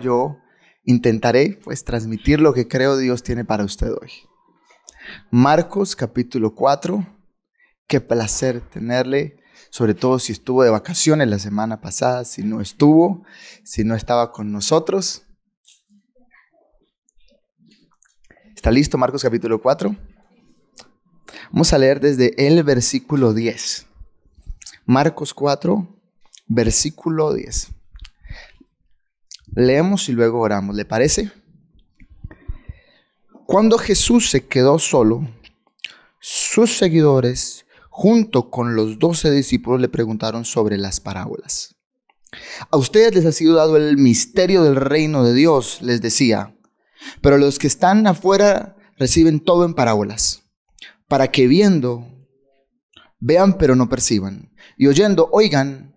yo intentaré pues transmitir lo que creo Dios tiene para usted hoy. Marcos capítulo 4, qué placer tenerle, sobre todo si estuvo de vacaciones la semana pasada, si no estuvo, si no estaba con nosotros. ¿Está listo Marcos capítulo 4? Vamos a leer desde el versículo 10. Marcos 4, versículo 10. Leemos y luego oramos, ¿le parece? Cuando Jesús se quedó solo, sus seguidores, junto con los 12 discípulos, le preguntaron sobre las parábolas. A ustedes les ha sido dado el misterio del reino de Dios, les decía, pero los que están afuera reciben todo en parábolas, para que viendo, vean pero no perciban, y oyendo, oigan,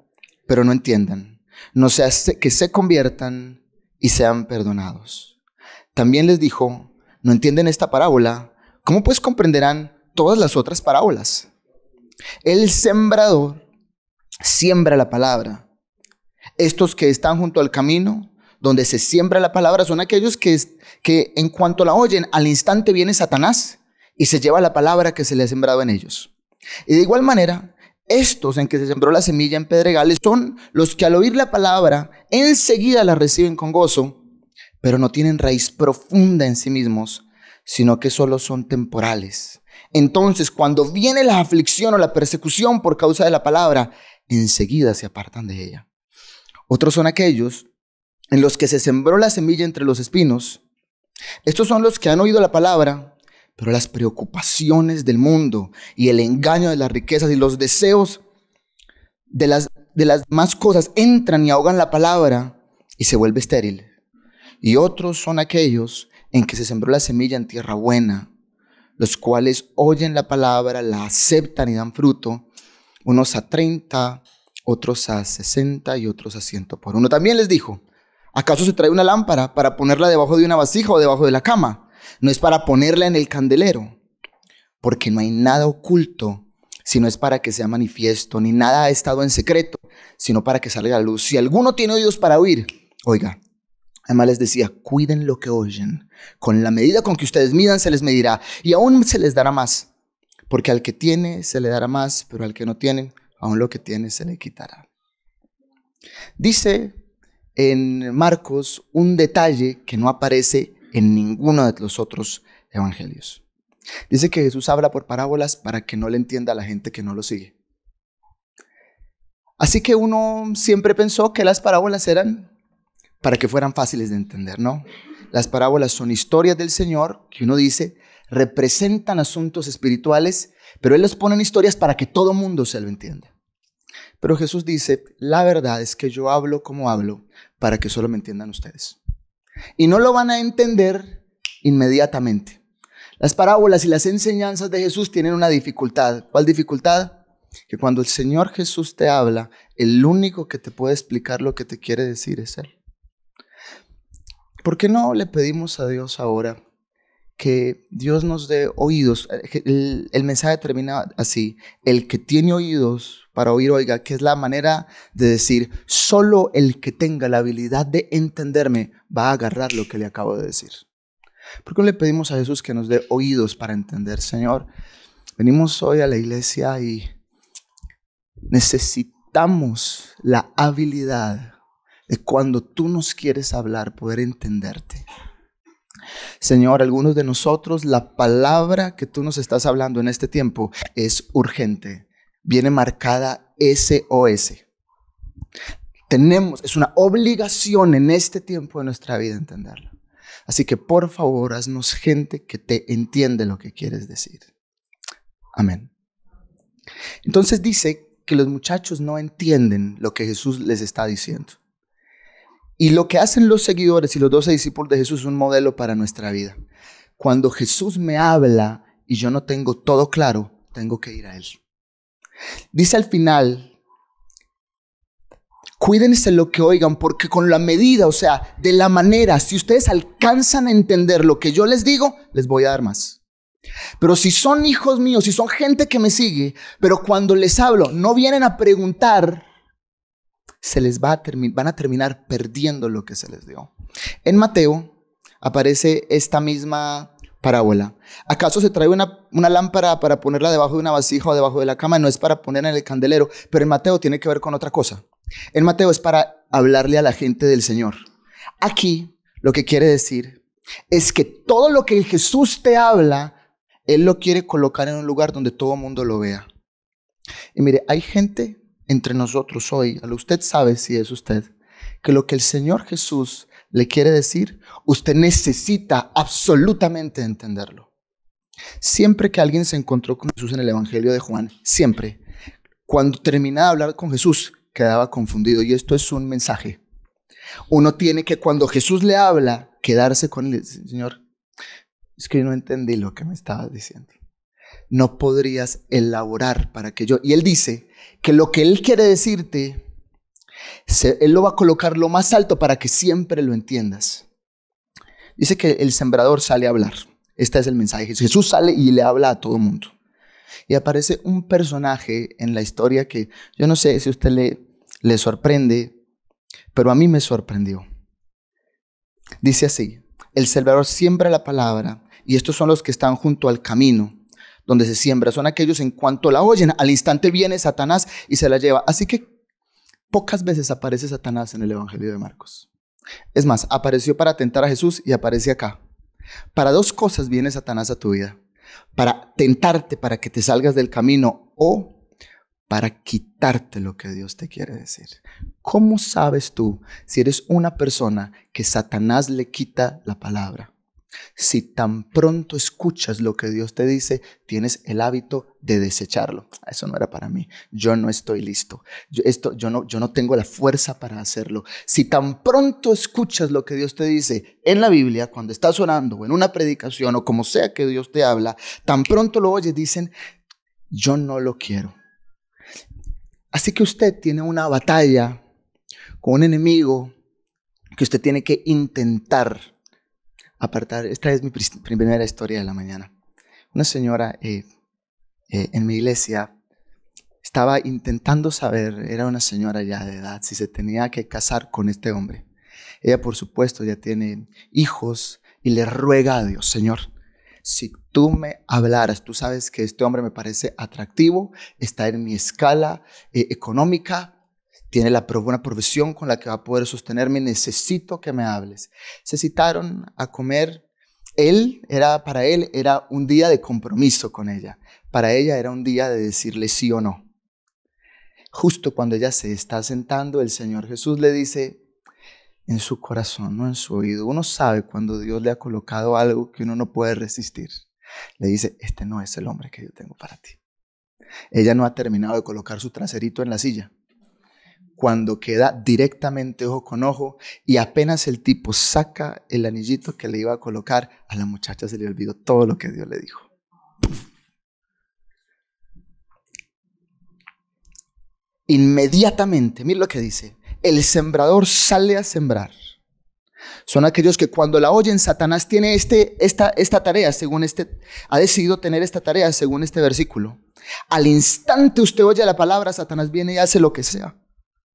pero no entiendan, no sea que se conviertan y sean perdonados. También les dijo, ¿no entienden esta parábola? ¿Cómo pues comprenderán todas las otras parábolas? El sembrador siembra la palabra. Estos que están junto al camino, donde se siembra la palabra, son aquellos que en cuanto la oyen, al instante viene Satanás y se lleva la palabra que se le ha sembrado en ellos. Y de igual manera, estos en que se sembró la semilla en pedregales son los que al oír la palabra enseguida la reciben con gozo, pero no tienen raíz profunda en sí mismos, sino que solo son temporales. Entonces, cuando viene la aflicción o la persecución por causa de la palabra, enseguida se apartan de ella. Otros son aquellos en los que se sembró la semilla entre los espinos. Estos son los que han oído la palabra, pero las preocupaciones del mundo y el engaño de las riquezas y los deseos de las más cosas entran y ahogan la palabra y se vuelve estéril. Y otros son aquellos en que se sembró la semilla en tierra buena, los cuales oyen la palabra, la aceptan y dan fruto, unos a 30, otros a 60 y otros a 100 por uno. También les dijo, ¿acaso se trae una lámpara para ponerla debajo de una vasija o debajo de la cama? No es para ponerla en el candelero, porque no hay nada oculto, sino es para que sea manifiesto, ni nada ha estado en secreto, sino para que salga a la luz. Si alguno tiene oídos para oír, oiga. Además les decía, cuiden lo que oyen. Con la medida con que ustedes midan se les medirá y aún se les dará más. Porque al que tiene se le dará más, pero al que no tiene, aún lo que tiene se le quitará. Dice en Marcos un detalle que no aparece en ninguno de los otros evangelios. Dice que Jesús habla por parábolas para que no le entienda a la gente que no lo sigue. Así que uno siempre pensó que las parábolas eran para que fueran fáciles de entender, ¿no? Las parábolas son historias del Señor que uno dice representan asuntos espirituales, pero Él los pone en historias para que todo mundo se lo entienda. Pero Jesús dice, la verdad es que yo hablo como hablo para que solo me entiendan ustedes. Y no lo van a entender inmediatamente. Las parábolas y las enseñanzas de Jesús tienen una dificultad. ¿Cuál dificultad? Que cuando el Señor Jesús te habla, el único que te puede explicar lo que te quiere decir es Él. ¿Por qué no le pedimos a Dios ahora que Dios nos dé oídos? El mensaje termina así, el que tiene oídos para oír, oiga, que es la manera de decir, solo el que tenga la habilidad de entenderme va a agarrar lo que le acabo de decir. ¿Por qué no le pedimos a Jesús que nos dé oídos para entender? Señor, venimos hoy a la iglesia y necesitamos la habilidad de cuando tú nos quieres hablar, poder entenderte. Señor, algunos de nosotros, la palabra que tú nos estás hablando en este tiempo es urgente. Viene marcada SOS. Es una obligación en este tiempo de nuestra vida entenderla. Así que por favor, haznos gente que te entiende lo que quieres decir. Amén. Entonces dice que los muchachos no entienden lo que Jesús les está diciendo. Y lo que hacen los seguidores y los 12 discípulos de Jesús es un modelo para nuestra vida. Cuando Jesús me habla y yo no tengo todo claro, tengo que ir a Él. Dice al final, cuídense lo que oigan, porque con la medida, o sea, de la manera, si ustedes alcanzan a entender lo que yo les digo, les voy a dar más. Pero si son hijos míos, si son gente que me sigue, pero cuando les hablo no vienen a preguntar van a terminar perdiendo lo que se les dio. En Mateo aparece esta misma parábola. ¿Acaso se trae una lámpara para ponerla debajo de una vasija o debajo de la cama? No es para ponerla en el candelero, pero en Mateo tiene que ver con otra cosa. En Mateo es para hablarle a la gente del Señor. Aquí lo que quiere decir es que todo lo que Jesús te habla, Él lo quiere colocar en un lugar donde todo el mundo lo vea. Y mire, hay gente entre nosotros hoy, usted sabe si es usted, que lo que el Señor Jesús le quiere decir, usted necesita absolutamente entenderlo. Siempre que alguien se encontró con Jesús en el Evangelio de Juan, siempre, cuando terminaba de hablar con Jesús, quedaba confundido. Y esto es un mensaje. Uno tiene que, cuando Jesús le habla, quedarse con él. Señor, es que yo no entendí lo que me estabas diciendo. No podrías elaborar para que yo... Y Él dice que lo que Él quiere decirte, Él lo va a colocar lo más alto para que siempre lo entiendas. Dice que el sembrador sale a hablar. Este es el mensaje. Jesús sale y le habla a todo el mundo. Y aparece un personaje en la historia que yo no sé si a usted le sorprende, pero a mí me sorprendió. Dice así: el sembrador siembra la palabra, y estos son los que están junto al camino donde se siembra. Son aquellos en cuanto la oyen, al instante viene Satanás y se la lleva. Así que pocas veces aparece Satanás en el Evangelio de Marcos. Es más, apareció para tentar a Jesús y aparece acá. Para dos cosas viene Satanás a tu vida: para tentarte, para que te salgas del camino, o para quitarte lo que Dios te quiere decir. ¿Cómo sabes tú si eres una persona que Satanás le quita la palabra? Si tan pronto escuchas lo que Dios te dice, tienes el hábito de desecharlo. Eso no era para mí. Yo no estoy listo. Yo no tengo la fuerza para hacerlo. Si tan pronto escuchas lo que Dios te dice en la Biblia, cuando estás orando o en una predicación o como sea que Dios te habla, tan pronto lo oyes, dicen, yo no lo quiero. Así que usted tiene una batalla con un enemigo que usted tiene que intentar apartar. Esta es mi primera historia de la mañana. Una señora en mi iglesia estaba intentando saber, era una señora ya de edad, si se tenía que casar con este hombre. Ella, por supuesto, ya tiene hijos y le ruega a Dios: Señor, si tú me hablaras, tú sabes que este hombre me parece atractivo, está en mi escala económica, tiene una profesión con la que va a poder sostenerme, necesito que me hables. Se citaron a comer. Para él era un día de compromiso con ella. Para ella era un día de decirle sí o no. Justo cuando ella se está sentando, el Señor Jesús le dice en su corazón, no en su oído. Uno sabe cuando Dios le ha colocado algo que uno no puede resistir. Le dice: este no es el hombre que yo tengo para ti. Ella no ha terminado de colocar su traserito en la silla, cuando queda directamente ojo con ojo, y apenas el tipo saca el anillito que le iba a colocar, a la muchacha se le olvidó todo lo que Dios le dijo. Inmediatamente, mira lo que dice: el sembrador sale a sembrar. Son aquellos que cuando la oyen, Satanás tiene esta tarea, ha decidido tener esta tarea según este versículo. Al instante usted oye la palabra, Satanás viene y hace lo que sea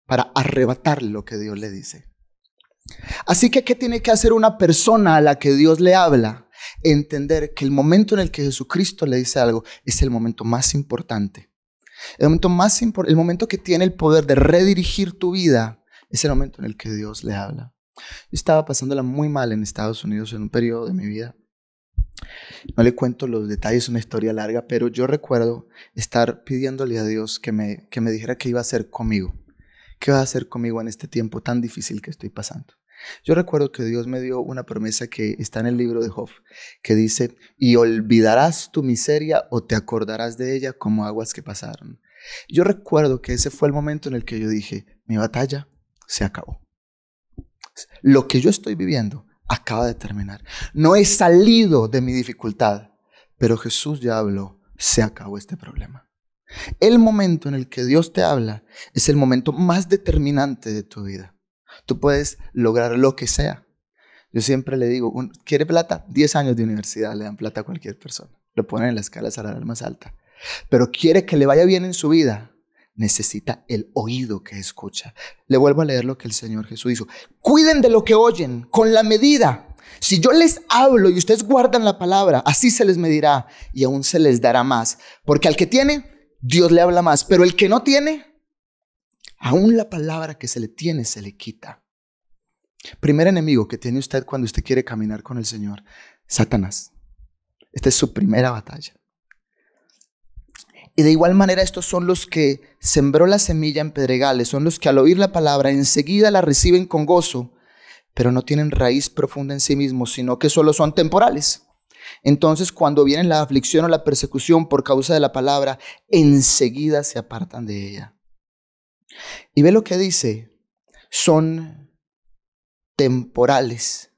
para arrebatarle lo que Dios le dice. Así que, ¿qué tiene que hacer una persona a la que Dios le habla? Entender que el momento en el que Jesucristo le dice algo es el momento más importante. El momento que tiene el poder de redirigir tu vida es el momento en el que Dios le habla. Yo estaba pasándola muy mal en Estados Unidos en un periodo de mi vida. No le cuento los detalles, es una historia larga, pero yo recuerdo estar pidiéndole a Dios que me dijera qué iba a hacer conmigo. ¿Qué va a hacer conmigo en este tiempo tan difícil que estoy pasando? Yo recuerdo que Dios me dio una promesa que está en el libro de Job, que dice: y olvidarás tu miseria o te acordarás de ella como aguas que pasaron. Yo recuerdo que ese fue el momento en el que yo dije: mi batalla se acabó. Lo que yo estoy viviendo acaba de terminar. No he salido de mi dificultad, pero Jesús ya habló, se acabó este problema. El momento en el que Dios te habla es el momento más determinante de tu vida. Tú puedes lograr lo que sea. Yo siempre le digo: ¿quiere plata? 10 años de universidad le dan plata a cualquier persona. Lo ponen en la escala salarial más alta. Pero quiere que le vaya bien en su vida. necesita el oído que escucha. Le vuelvo a leer lo que el Señor Jesús dijo. Cuiden de lo que oyen con la medida. Si yo les hablo y ustedes guardan la palabra, así se les medirá y aún se les dará más. Porque al que tiene, Dios le habla más. Pero el que no tiene, aún la palabra que se le tiene se le quita. Primer enemigo que tiene usted cuando usted quiere caminar con el Señor, Satanás. Esta es su primera batalla. Y de igual manera estos son los que sembró la semilla en pedregales, son los que al oír la palabra enseguida la reciben con gozo, pero no tienen raíz profunda en sí mismos, sino que solo son temporales. Entonces cuando viene la aflicción o la persecución por causa de la palabra, enseguida se apartan de ella. Y ve lo que dice, son temporales.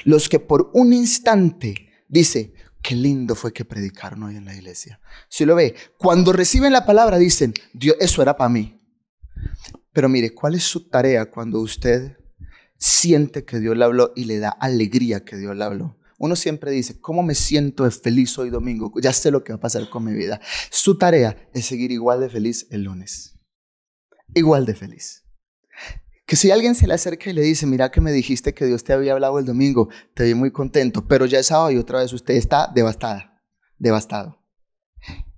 Los que por un instante, dice, qué lindo fue que predicaron hoy en la iglesia. Si lo ve, cuando reciben la palabra dicen, Dios, eso era para mí. Pero mire, ¿cuál es su tarea cuando usted siente que Dios le habló y le da alegría que Dios le habló? Uno siempre dice, ¿cómo me siento de feliz hoy domingo? Ya sé lo que va a pasar con mi vida. Su tarea es seguir igual de feliz el lunes. Igual de feliz. Que si alguien se le acerca y le dice, mira que me dijiste que Dios te había hablado el domingo, te vi muy contento, pero ya es sábado y otra vez usted está devastada, devastado.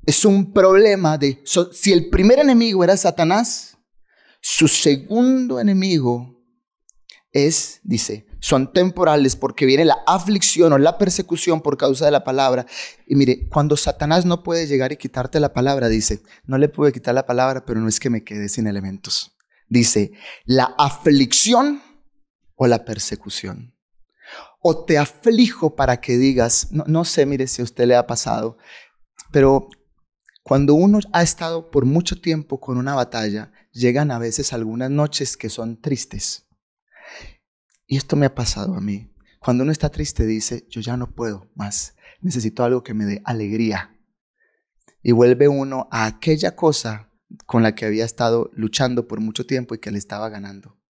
Es un problema de, si el primer enemigo era Satanás, su segundo enemigo es, dice, son temporales porque viene la aflicción o la persecución por causa de la palabra. Y mire, cuando Satanás no puede llegar y quitarte la palabra, dice, no le pude quitar la palabra, pero no es que me quede sin elementos. Dice, la aflicción o la persecución. O te aflijo para que digas, no sé, mire si a usted le ha pasado, pero cuando uno ha estado por mucho tiempo con una batalla, llegan a veces algunas noches que son tristes. Y esto me ha pasado a mí. Cuando uno está triste dice, yo ya no puedo más, necesito algo que me dé alegría. Y vuelve uno a aquella cosa con la que había estado luchando por mucho tiempo y que le estaba ganando.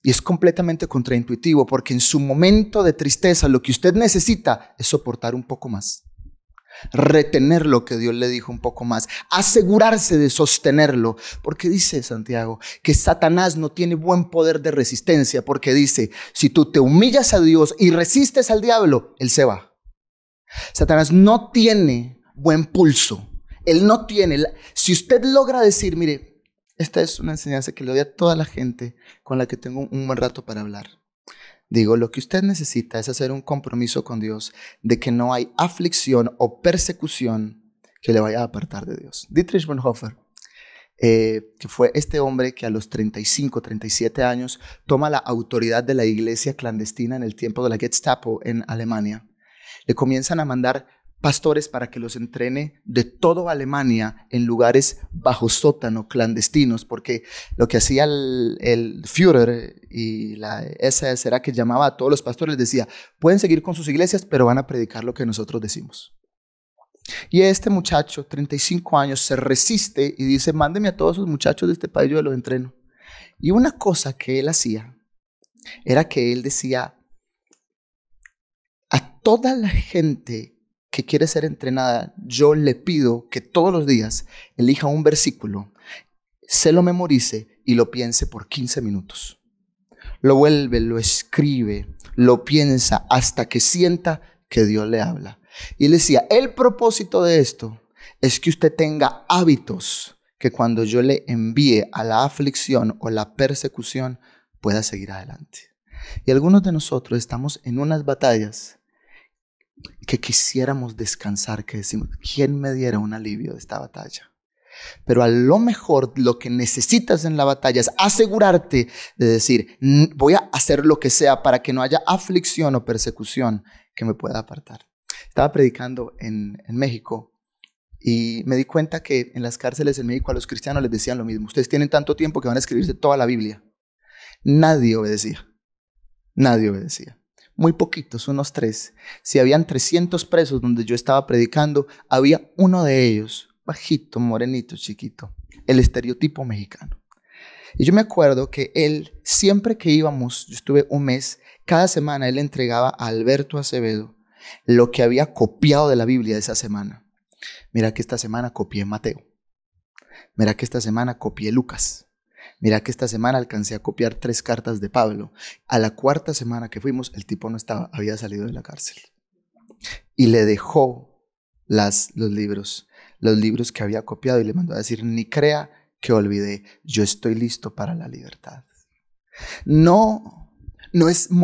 Y es completamente contraintuitivo porque en su momento de tristeza lo que usted necesita es soportar un poco más, retener lo que Dios le dijo un poco más, asegurarse de sostenerlo, porque dice Santiago que Satanás no tiene buen poder de resistencia, porque dice, si tú te humillas a Dios y resistes al diablo, él se va. Satanás no tiene buen pulso. Él no tiene, si usted logra decir, mire, esta es una enseñanza que le doy a toda la gente con la que tengo un buen rato para hablar. Digo, lo que usted necesita es hacer un compromiso con Dios de que no hay aflicción o persecución que le vaya a apartar de Dios. Dietrich Bonhoeffer, que fue este hombre que a los 35, 37 años toma la autoridad de la iglesia clandestina en el tiempo de la Gestapo en Alemania. Le comienzan a mandar pastores para que los entrene de toda Alemania en lugares bajo sótano, clandestinos, porque lo que hacía el Führer y la SS era que llamaba a todos los pastores, les decía, pueden seguir con sus iglesias, pero van a predicar lo que nosotros decimos. Y este muchacho, 35 años, se resiste y dice, mándeme a todos esos muchachos de este país, yo los entreno. Y una cosa que él hacía era que él decía, a toda la gente que quiere ser entrenada, yo le pido que todos los días elija un versículo, se lo memorice y lo piense por 15 minutos. Lo vuelve, lo escribe, lo piensa hasta que sienta que Dios le habla. Y él decía, el propósito de esto es que usted tenga hábitos que cuando yo le envíe a la aflicción o la persecución pueda seguir adelante. Y algunos de nosotros estamos en unas batallas que quisiéramos descansar, que decimos, ¿quién me diera un alivio de esta batalla? Pero a lo mejor lo que necesitas en la batalla es asegurarte de decir, voy a hacer lo que sea para que no haya aflicción o persecución que me pueda apartar. Estaba predicando en México y me di cuenta que en las cárceles en México a los cristianos les decían lo mismo. Ustedes tienen tanto tiempo que van a escribirse toda la Biblia. Nadie obedecía. Nadie obedecía. Muy poquitos, unos 3. Si habían 300 presos donde yo estaba predicando, había uno de ellos, bajito, morenito, chiquito, el estereotipo mexicano. Y yo me acuerdo que él, siempre que íbamos, yo estuve un mes, cada semana él entregaba a Alberto Acevedo lo que había copiado de la Biblia de esa semana. Mira que esta semana copié Mateo. Mira que esta semana copié Lucas. Mira que esta semana alcancé a copiar 3 cartas de Pablo. A la 4ª semana que fuimos, el tipo no estaba, había salido de la cárcel. Y le dejó los libros que había copiado y le mandó a decir, ni crea que olvidé, yo estoy listo para la libertad. No es el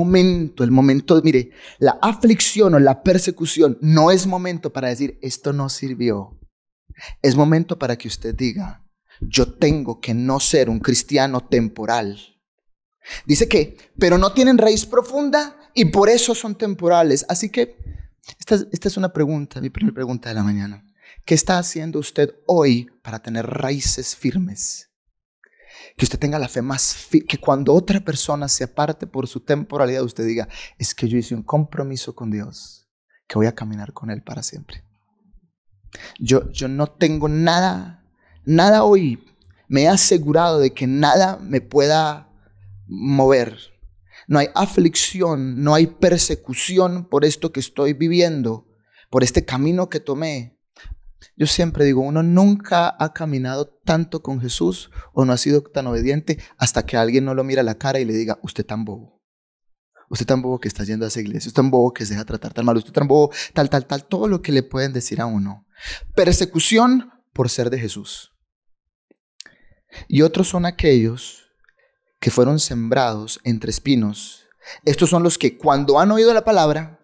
momento, mire, la aflicción o la persecución no es momento para decir, esto no sirvió. Es momento para que usted diga, yo tengo que no ser un cristiano temporal. Dice que, pero no tienen raíz profunda y por eso son temporales. Así que, esta es una pregunta, mi primera pregunta de la mañana. ¿Qué está haciendo usted hoy para tener raíces firmes? Que usted tenga la fe más firme, que cuando otra persona se aparte por su temporalidad, usted diga, es que yo hice un compromiso con Dios, que voy a caminar con Él para siempre. Yo no tengo nada hoy. Me he asegurado de que nada me pueda mover. No hay aflicción, no hay persecución por esto que estoy viviendo, por este camino que tomé. Yo siempre digo, uno nunca ha caminado tanto con Jesús o no ha sido tan obediente hasta que alguien no lo mira a la cara y le diga, usted tan bobo. Usted tan bobo que está yendo a esa iglesia. Usted tan bobo que se deja tratar tan mal. Usted tan bobo, tal. Todo lo que le pueden decir a uno. Persecución por ser de Jesús. Y otros son aquellos que fueron sembrados entre espinos. Estos son los que cuando han oído la palabra,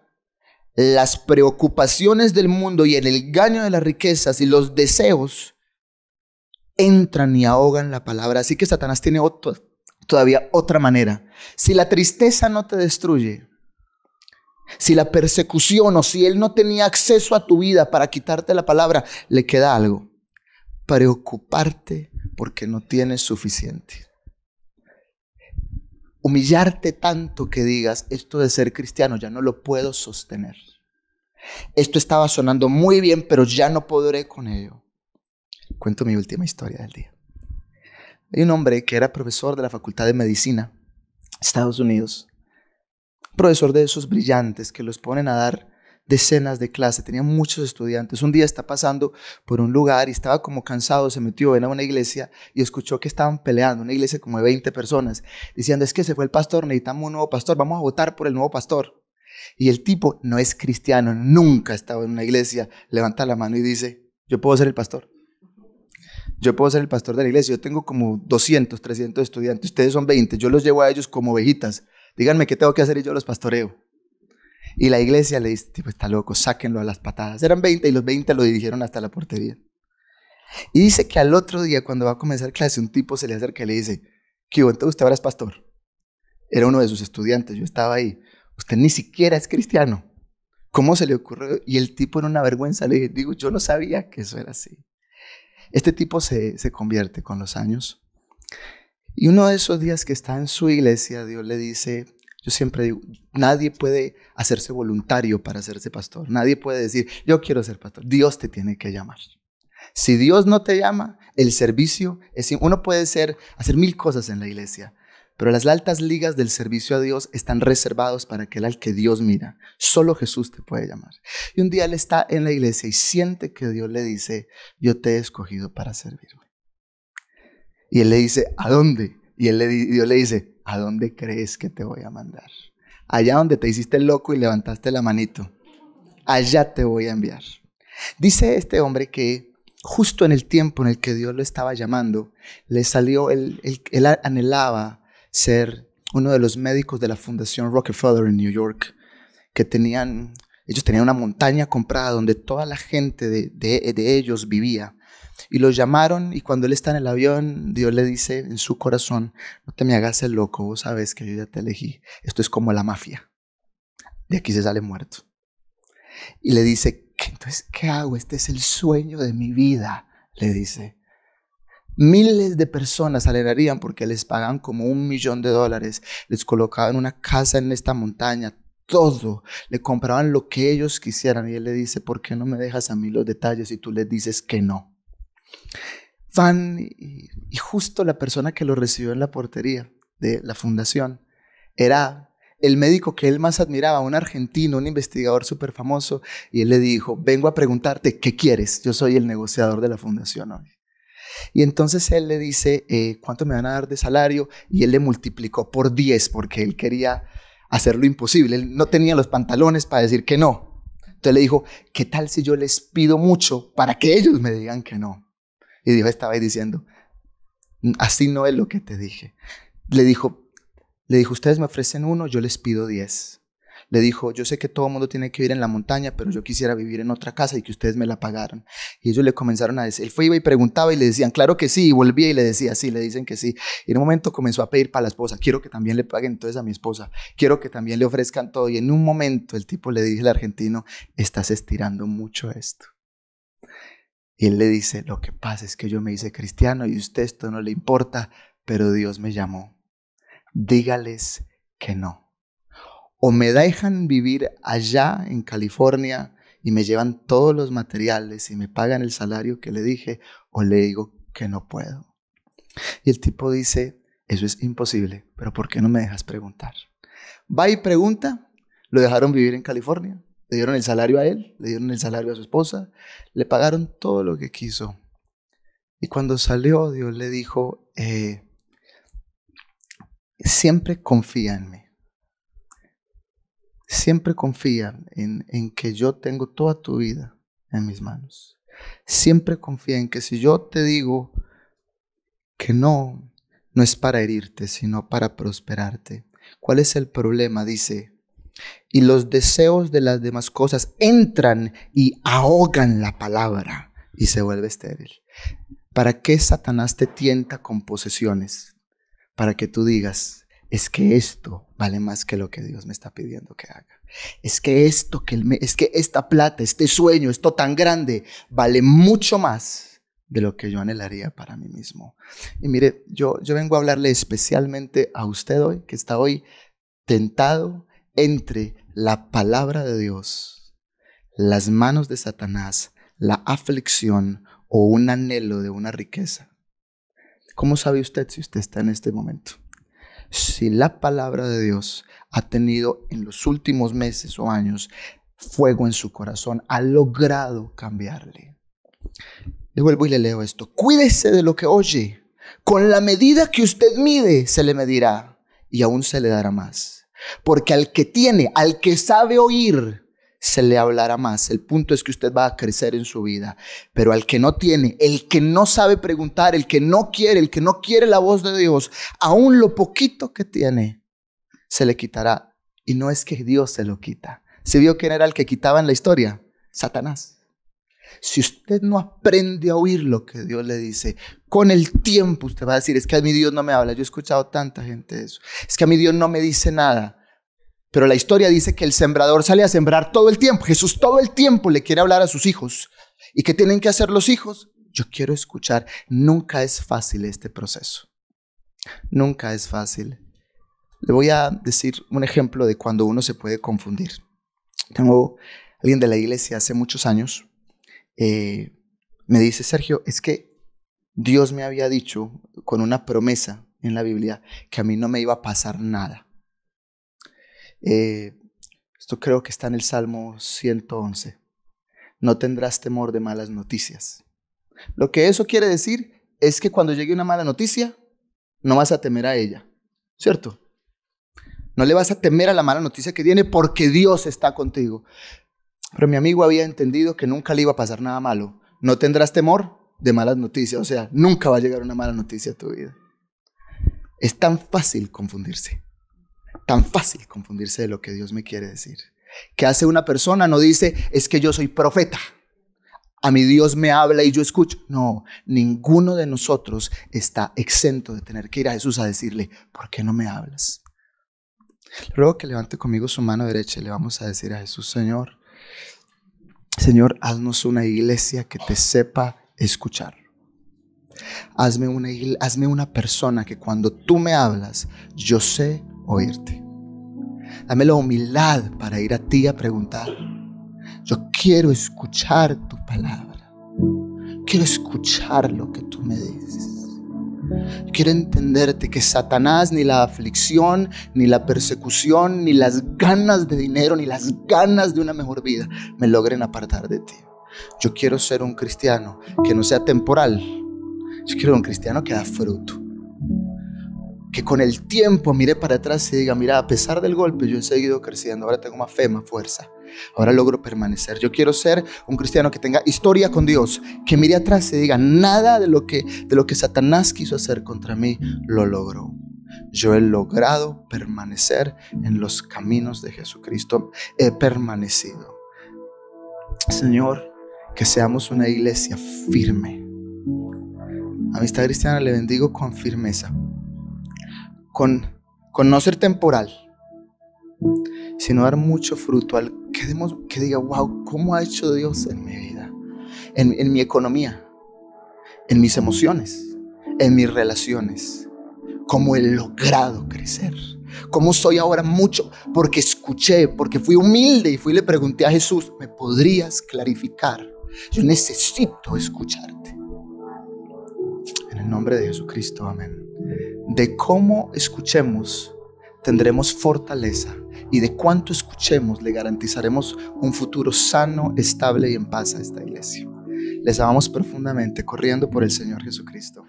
las preocupaciones del mundo y el engaño de las riquezas y los deseos entran y ahogan la palabra. Así que Satanás tiene todavía otra manera. Si la tristeza no te destruye, si la persecución o si él no tenía acceso a tu vida para quitarte la palabra, le queda algo: preocuparte porque no tienes suficiente. Humillarte tanto que digas, esto de ser cristiano ya no lo puedo sostener. Esto estaba sonando muy bien, pero ya no podré con ello. Cuento mi última historia del día. Hay un hombre que era profesor de la Facultad de Medicina, Estados Unidos. Profesor de esos brillantes que los ponen a dar decenas de clases. Tenía muchos estudiantes. Un día está pasando por un lugar y estaba como cansado, se metió en una iglesia y escuchó que estaban peleando, una iglesia como de 20 personas, diciendo, es que se fue el pastor, necesitamos un nuevo pastor, vamos a votar por el nuevo pastor. Y el tipo no es cristiano, nunca ha estado en una iglesia, levanta la mano y dice, yo puedo ser el pastor. Yo puedo ser el pastor de la iglesia, yo tengo como 200, 300 estudiantes, ustedes son 20, yo los llevo a ellos como ovejitas, díganme qué tengo que hacer y yo los pastoreo. Y la iglesia le dice, tipo, está loco, sáquenlo a las patadas. Eran 20 y los 20 lo dirigieron hasta la portería. Y dice que al otro día, cuando va a comenzar clase, un tipo se le acerca y le dice, ¿qué hubo? Entonces usted ahora es pastor. Era uno de sus estudiantes, yo estaba ahí. Usted ni siquiera es cristiano. ¿Cómo se le ocurrió? Y el tipo en una vergüenza le digo, yo no sabía que eso era así. Este tipo se convierte con los años. Y uno de esos días que está en su iglesia, Dios le dice, yo siempre digo, nadie puede hacerse voluntario para hacerse pastor. Nadie puede decir, yo quiero ser pastor. Dios te tiene que llamar. Si Dios no te llama, el servicio es... Uno puede hacer 1000 cosas en la iglesia, pero las altas ligas del servicio a Dios están reservados para aquel al que Dios mira. Solo Jesús te puede llamar. Y un día él está en la iglesia y siente que Dios le dice, yo te he escogido para servirme. Y él le dice, ¿a dónde? Y Dios le dice, ¿a dónde crees que te voy a mandar? Allá donde te hiciste loco y levantaste la manito. Allá te voy a enviar. Dice este hombre que justo en el tiempo en el que Dios lo estaba llamando, le salió, él anhelaba ser uno de los médicos de la Fundación Rockefeller en New York, que ellos tenían una montaña comprada donde toda la gente de ellos vivía. Y lo llamaron y cuando él está en el avión, Dios le dice en su corazón, no te me hagas el loco, vos sabes que yo ya te elegí. Esto es como la mafia. De aquí se sale muerto. Y le dice, entonces, ¿qué hago? Este es el sueño de mi vida, le dice. Miles de personas alegrarían porque les pagan como $1 millón, les colocaban una casa en esta montaña, todo, le compraban lo que ellos quisieran. Y él le dice, ¿por qué no me dejas a mí los detalles y tú les dices que no? Van y justo la persona que lo recibió en la portería de la fundación era el médico que él más admiraba, un argentino, un investigador súper famoso, y él le dijo, vengo a preguntarte, ¿qué quieres? Yo soy el negociador de la fundación hoy. Y entonces él le dice, ¿cuánto me van a dar de salario? Y él le multiplicó por 10 porque él quería hacer lo imposible. Él no tenía los pantalones para decir que no. Entonces le dijo, ¿qué tal si yo les pido mucho para que ellos me digan que no? Y Dios estaba ahí diciendo, así no es lo que te dije. Le dijo, ustedes me ofrecen 1, yo les pido 10. Le dijo, yo sé que todo el mundo tiene que vivir en la montaña, pero yo quisiera vivir en otra casa y que ustedes me la pagaran. Y ellos le comenzaron a decir, él iba y preguntaba y le decían, claro que sí, y volvía y le decía, sí, le dicen que sí. Y en un momento comenzó a pedir para la esposa, quiero que también le paguen entonces a mi esposa, quiero que también le ofrezcan todo. Y en un momento el tipo le dice al argentino, estás estirando mucho esto. Y él le dice, lo que pasa es que yo me hice cristiano y a usted esto no le importa, pero Dios me llamó. Dígales que no. O me dejan vivir allá en California y me llevan todos los materiales y me pagan el salario que le dije, o le digo que no puedo. Y el tipo dice, eso es imposible, pero ¿por qué no me dejas preguntar? Va y pregunta, lo dejaron vivir en California, le dieron el salario a él, le dieron el salario a su esposa, le pagaron todo lo que quiso. Y cuando salió, Dios le dijo, siempre confía en mí. Siempre confía en que yo tengo toda tu vida en mis manos. Siempre confía en que si yo te digo que no es para herirte, sino para prosperarte. ¿Cuál es el problema? Dice, y los deseos de las demás cosas entran y ahogan la palabra y se vuelve estéril. ¿Para qué Satanás te tienta con posesiones? Para que tú digas, es que esto vale más que lo que Dios me está pidiendo que haga. Es que esta plata, este sueño, esto tan grande, vale mucho más de lo que yo anhelaría para mí mismo. Y mire, yo vengo a hablarle especialmente a usted hoy, que está hoy tentado entre la palabra de Dios, las manos de Satanás, la aflicción o un anhelo de una riqueza. ¿Cómo sabe usted si usted está en este momento? Si la palabra de Dios ha tenido en los últimos meses o años fuego en su corazón, ha logrado cambiarle. Le vuelvo y le leo esto. Cuídese de lo que oye. Con la medida que usted mide, se le medirá y aún se le dará más. Porque al que tiene, al que sabe oír, se le hablará más. El punto es que usted va a crecer en su vida. Pero al que no tiene, el que no sabe preguntar, el que no quiere la voz de Dios, aún lo poquito que tiene, se le quitará. Y no es que Dios se lo quita. ¿Se vio quién era el que quitaba en la historia? Satanás. Si usted no aprende a oír lo que Dios le dice, con el tiempo usted va a decir, es que a mí Dios no me habla. Yo he escuchado tanta gente eso. Es que a mí Dios no me dice nada. Pero la historia dice que el sembrador sale a sembrar todo el tiempo. Jesús todo el tiempo le quiere hablar a sus hijos. ¿Y qué tienen que hacer los hijos? Yo quiero escuchar. Nunca es fácil este proceso. Nunca es fácil. Le voy a decir un ejemplo de cuando uno se puede confundir. Tengo alguien de la iglesia hace muchos años. Me dice, Sergio, es que Dios me había dicho con una promesa en la Biblia que a mí no me iba a pasar nada. Esto creo que está en el Salmo 111. No tendrás temor de malas noticias. Lo que eso quiere decir es que cuando llegue una mala noticia, no vas a temer a ella, ¿cierto? No le vas a temer a la mala noticia que viene porque Dios está contigo. Pero mi amigo había entendido que nunca le iba a pasar nada malo. No tendrás temor de malas noticias, o sea, nunca va a llegar una mala noticia a tu vida. Es tan fácil confundirse. Tan fácil confundirse de lo que Dios me quiere decir. ¿Qué hace una persona? No dice, es que yo soy profeta. A mi Dios me habla y yo escucho. No, ninguno de nosotros está exento de tener que ir a Jesús a decirle, ¿por qué no me hablas? Le ruego que levante conmigo su mano derecha y le vamos a decir a Jesús, Señor, haznos una iglesia que te sepa escuchar. Hazme una persona que cuando tú me hablas, yo sé oírte. Dame la humildad para ir a ti a preguntar. Yo quiero escuchar tu palabra. Quiero escuchar lo que tú me dices. Quiero entenderte que Satanás, ni la aflicción, ni la persecución, ni las ganas de dinero, ni las ganas de una mejor vida me logren apartar de ti. Yo quiero ser un cristiano que no sea temporal, Yo quiero un cristiano que da fruto. Que con el tiempo mire para atrás y diga, mira, a pesar del golpe yo he seguido creciendo, ahora tengo más fe, más fuerza, ahora logro permanecer. Yo quiero ser un cristiano que tenga historia con Dios, que mire atrás y diga, nada de lo que Satanás quiso hacer contra mí lo logró. Yo he logrado permanecer en los caminos de Jesucristo, he permanecido. Señor, que seamos una iglesia firme. Amistad Cristiana, le bendigo con firmeza. Con no ser temporal, sino dar mucho fruto, que diga, wow, ¿cómo ha hecho Dios en mi vida? En mi economía, en mis emociones, en mis relaciones. Cómo he logrado crecer. Cómo soy ahora mucho, porque escuché, porque fui humilde y le pregunté a Jesús, ¿me podrías clarificar? Yo necesito escucharte. En el nombre de Jesucristo, amén. De cómo escuchemos tendremos fortaleza, y de cuánto escuchemos le garantizaremos un futuro sano, estable y en paz a esta iglesia. Les amamos profundamente, corriendo por el Señor Jesucristo.